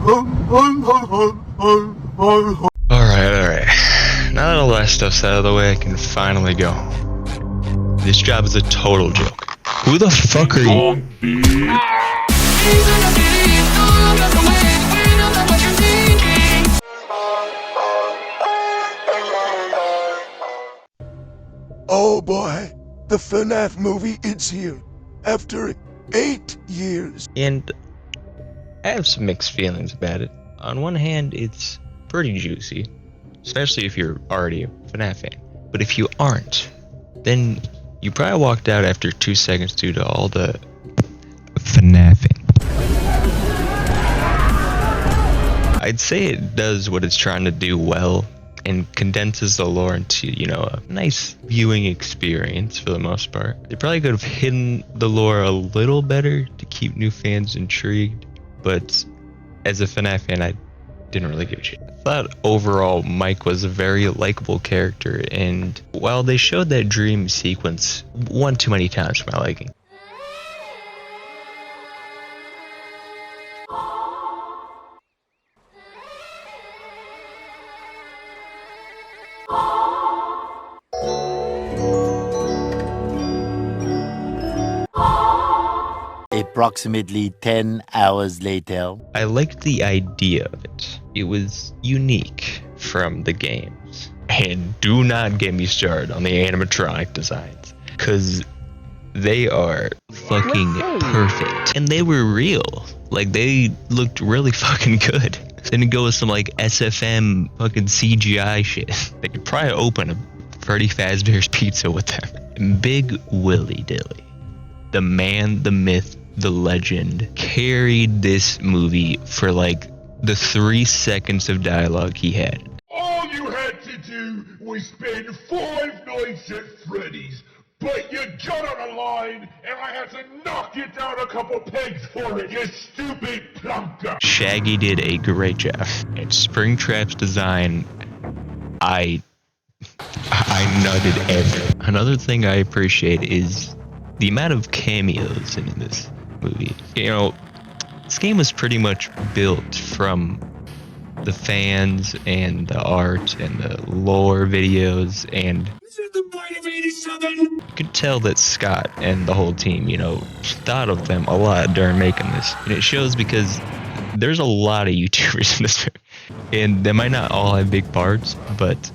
Alright. Now that all that stuff's out of the way, I can finally go. This job is a total joke. Who the fuck are you? Oh boy, the Fnaf movie is here. After 8 years. And I have some mixed feelings about it. On one hand, it's pretty juicy, especially if you're already a Fnaf fan. But if you aren't, then you probably walked out after 2 seconds due to all the Fnafing. I'd say it does what it's trying to do well and condenses the lore into, a nice viewing experience for the most part. They probably could have hidden the lore a little better to keep new fans intrigued, but as a Fnaf fan, I didn't really give a shit. I thought overall Mike was a very likable character, and while they showed that dream sequence one too many times for my liking. Approximately 10 hours later. I liked the idea of it. It was unique from the games. And do not get me started on the animatronic designs, because they are fucking perfect. And they were real. Like, they looked really fucking good. Then it go with some like SFM fucking CGI shit. They could probably open a Freddy Fazbear's Pizza with them. Big Willy Dilly, the man, the myth, the legend, carried this movie for like the 3 seconds of dialogue he had. All you had to do was spend 5 nights at Freddy's, but you got on a line and I had to knock you down a couple pegs for it, you stupid plunker. Shaggy did a great job. And Springtrap's design, I nutted everything. Another thing I appreciate is the amount of cameos in this movie. This game was pretty much built from the fans and the art and the lore videos, and you could tell that Scott and the whole team, thought of them a lot during making this. And it shows because there's a lot of YouTubers in this movie, and they might not all have big parts, but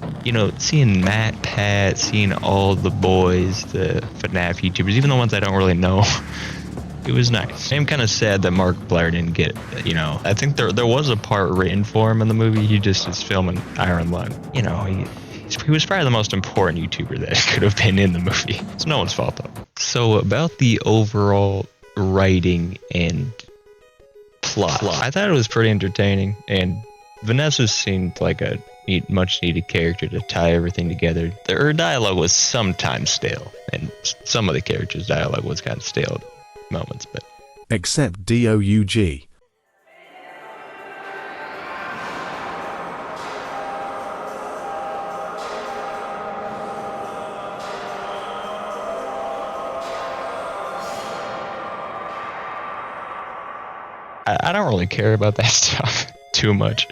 seeing Matt, Pat, seeing all the boys, the Fnaf YouTubers, even the ones I don't really know, it was nice. I'm kind of sad that Mark Blair didn't get it. I think there was a part written for him in the movie. He just is filming Iron Lung. He was probably the most important YouTuber that could have been in the movie. It's no one's fault though. So about the overall writing and plot, I thought it was pretty entertaining, and Vanessa seemed like a much needed character to tie everything together. Her dialogue was sometimes stale, and some of the characters' dialogue was kind of stale at moments, but except DOUG. I don't really care about that stuff too much.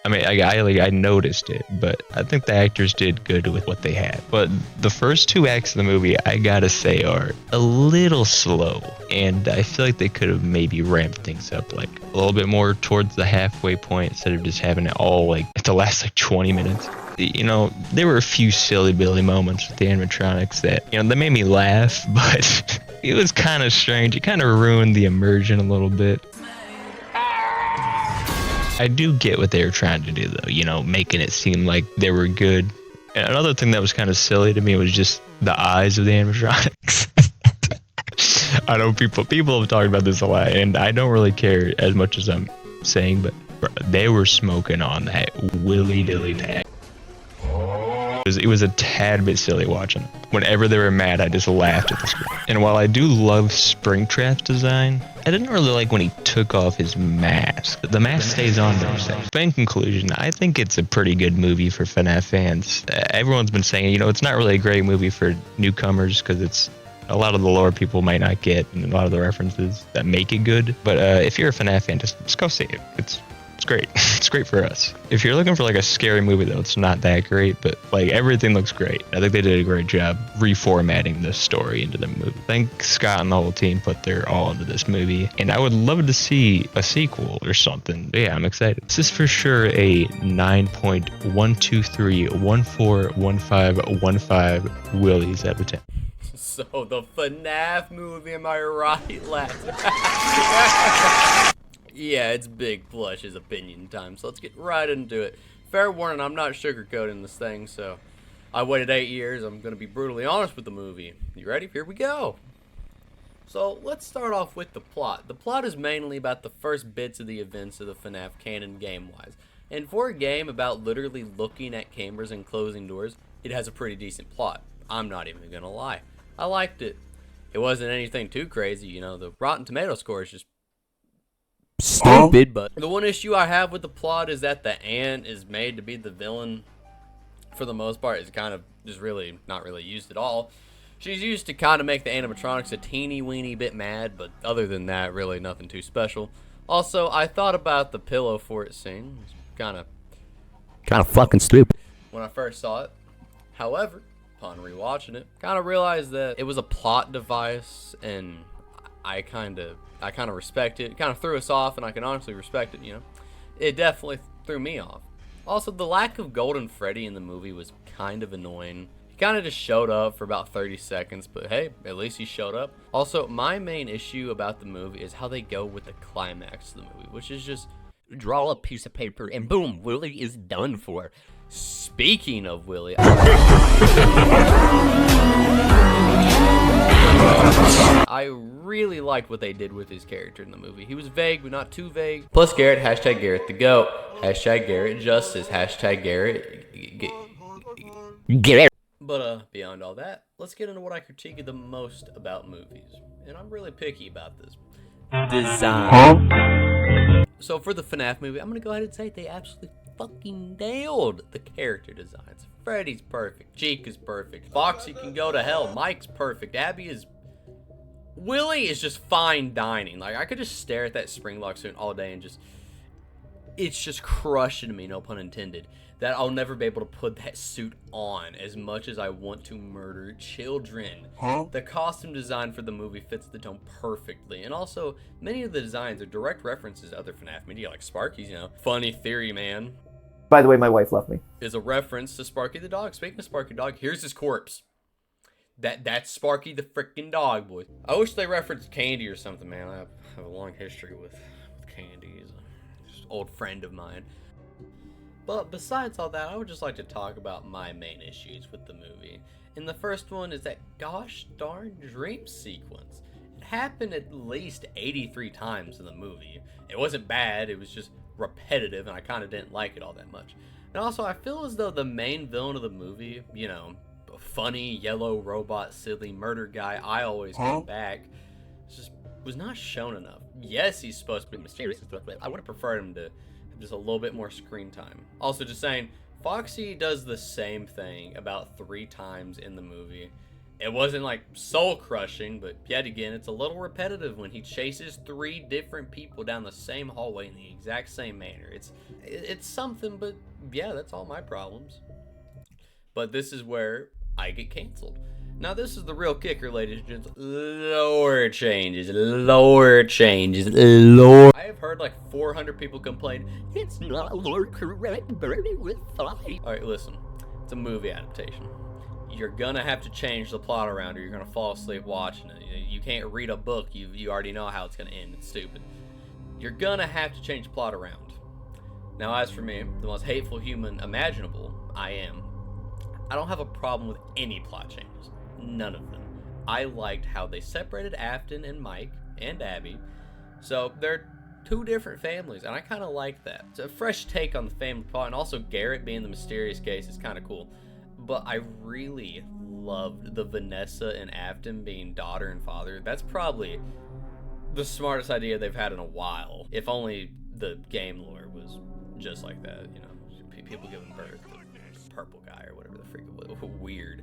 I mean, I noticed it, but I think the actors did good with what they had. But the first 2 acts of the movie, I gotta say, are a little slow, and I feel like they could have maybe ramped things up like a little bit more towards the halfway point instead of just having it all like at the last like 20 minutes. There were a few silly Billy moments with the animatronics that that made me laugh, but it was kind of strange. It kind of ruined the immersion a little bit. I do get what they were trying to do though, making it seem like they were good. And another thing that was kind of silly to me was just the eyes of the animatronics. I know people have talked about this a lot, and I don't really care as much as I'm saying, but they were smoking on that willy dilly tag. It was a tad bit silly watching. Whenever they were mad, I just laughed at the screen. And while I do love Springtrap's design, I didn't really like when he took off his mask. The mask stays on there. But in conclusion, I think it's a pretty good movie for Fnaf fans. Everyone's been saying, it's not really a great movie for newcomers because it's A lot of the lore people might not get, and a lot of the references that make it good. But if you're a FNAF fan, just go see it. It's great. It's great for us. If you're looking for like a scary movie though, it's not that great, but like everything looks great. I think they did a great job reformatting this story into the movie. I think Scott and the whole team put their all into this movie, and I would love to see a sequel or something. But yeah, I'm excited. This is for sure a 9.123141515 Willies out of 10. So the FNAF movie, am I right, lads? Yeah, it's Big Plush's opinion time, so let's get right into it. Fair warning, I'm not sugarcoating this thing, so I waited 8 years. I'm going to be brutally honest with the movie. You ready? Here we go. So let's start off with the plot. The plot is mainly about the first bits of the events of the FNAF canon game-wise. And for a game about literally looking at cameras and closing doors, it has a pretty decent plot. I'm not even going to lie. I liked it. It wasn't anything too crazy, you know, the Rotten Tomato score is just stupid, but the one issue I have with the plot is that the ant is made to be the villain. For the most part, it's kind of just really not really used at all. She's used to kind of make the animatronics a teeny weeny bit mad, but other than that, really nothing too special. Also, I thought about the pillow fort scene. It's kind of fucking stupid when I first saw it. However, upon rewatching it, kind of realized that it was a plot device, and I kind of respect it. It kind of threw us off, and I can honestly respect it, you know. It definitely threw me off. Also, the lack of Golden Freddy in the movie was kind of annoying. He kind of just showed up for about 30 seconds, but hey, at least he showed up. Also, my main issue about the movie is how they go with the climax of the movie, which is just draw a piece of paper and boom, Willie is done for. Speaking of Willie, I really liked what they did with his character in the movie. He was vague, but not too vague. Plus Garrett, hashtag Garrett the GOAT, hashtag Garrett Justice, hashtag Garrett. But beyond all that, let's get into what I critique the most about movies. And I'm really picky about this. Design. So for the FNAF movie, I'm going to go ahead and say they absolutely fucking nailed the character designs. Freddy's perfect. Chica's perfect. Foxy can go to hell. Mike's perfect. Willie is just fine dining. Like, I could just stare at that Springlock suit all day and it's just crushing me, no pun intended, that I'll never be able to put that suit on as much as I want to murder children. The costume design for the movie fits the tone perfectly, and also many of the designs are direct references to other FNAF media, like Sparky's, you know. Funny Theory Man. By the way, my wife left me. Is a reference to Sparky the dog. Speaking of Sparky dog, here's his corpse. That's Sparky the freaking dog, boys. I wish they referenced Candy or something, man. I have a long history with Candy. He's just an old friend of mine. But besides all that, I would just like to talk about my main issues with the movie. And the first one is that gosh darn dream sequence. It happened at least 83 times in the movie. It wasn't bad, it was just repetitive, and I kind of didn't like it all that much. And also, I feel as though the main villain of the movie, you know, funny, yellow, robot, silly, murder guy, I always come back, just was not shown enough. Yes, he's supposed to be mysterious and stuff, but I would have preferred him to have just a little bit more screen time. Also, just saying, Foxy does the same thing about 3 times in the movie. It wasn't like soul crushing, but yet again, it's a little repetitive when he chases 3 different people down the same hallway in the exact same manner. It's something, but yeah, that's all my problems. But this is where I get canceled. Now this is the real kicker, ladies and gents. Lore changes. I have heard like 400 people complain, it's not lore correct, burning with fire. Alright, listen. It's a movie adaptation. You're gonna have to change the plot around or you're gonna fall asleep watching it. You can't read a book. You already know how it's gonna end. It's stupid. You're gonna have to change the plot around. Now as for me, the most hateful human imaginable, I don't have a problem with any plot changes. None of them. I liked how they separated Afton and Mike and Abby. So they're 2 different families, and I kind of like that. It's a fresh take on the family plot, and also Garrett being the mysterious case is kind of cool. But I really loved the Vanessa and Afton being daughter and father. That's probably the smartest idea they've had in a while. If only the game lore was just like that, you know, people giving birth to purple guy or whatever the freak it was. Weird.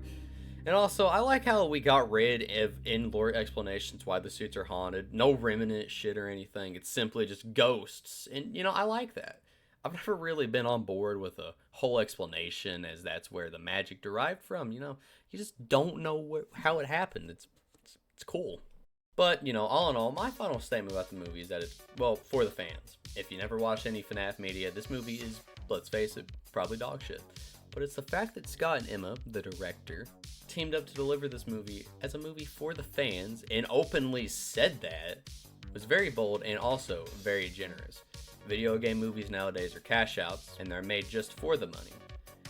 And also, I like how we got rid of in-lore explanations why the suits are haunted. No remnant shit or anything. It's simply just ghosts. And, you know, I like that. I've never really been on board with a whole explanation as that's where the magic derived from. You know, you just don't know how it happened. It's cool. But, you know, all in all, my final statement about the movie is that it's, well, for the fans. If you never watched any FNAF media, this movie is, let's face it, probably dog shit. But it's the fact that Scott and Emma, the director, teamed up to deliver this movie as a movie for the fans and openly said that was very bold and also very generous. Video game movies nowadays are cash outs and they're made just for the money.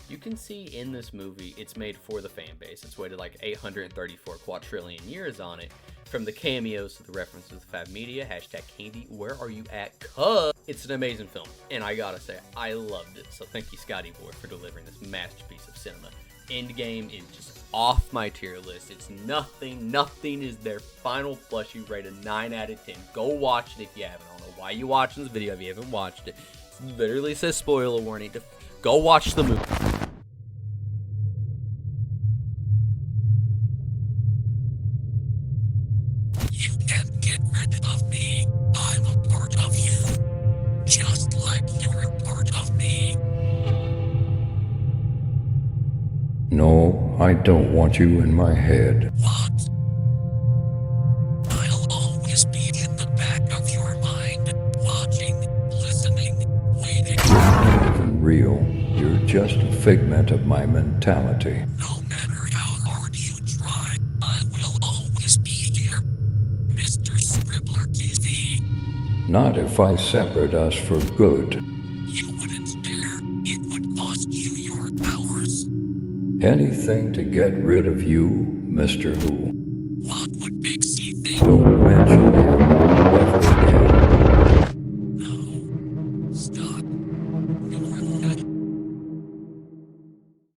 You can see in this movie it's made for the fan base. It's waited like 834 quadrillion years on it. From the cameos to the references to Fab Media, hashtag Candy, where are you at? Cuz it's an amazing film, and I gotta say, I loved it. So thank you, Scotty Boy, for delivering this masterpiece of cinema. Endgame is just off my tier list. It's nothing is their final plushie, rated 9 out of 10. Go watch it if you haven't. I don't know why you're watching this video if you haven't watched it. It literally says spoiler warning. Go watch the movie. You can't get rid of me. I'm a part of you. Just like you're a part of me. No, I don't want you in my head. What? I'll always be in the back of your mind. Watching, listening, waiting. You're not even real. You're just a figment of my mentality. No matter how hard you try, I will always be here. Mr. Scribbler TV. Not if I separate us for good. You wouldn't dare. It would cost you your powers. Anything to get rid of you, Mr. Who. What would Big C think? Don't mention him ever again. No. Stop.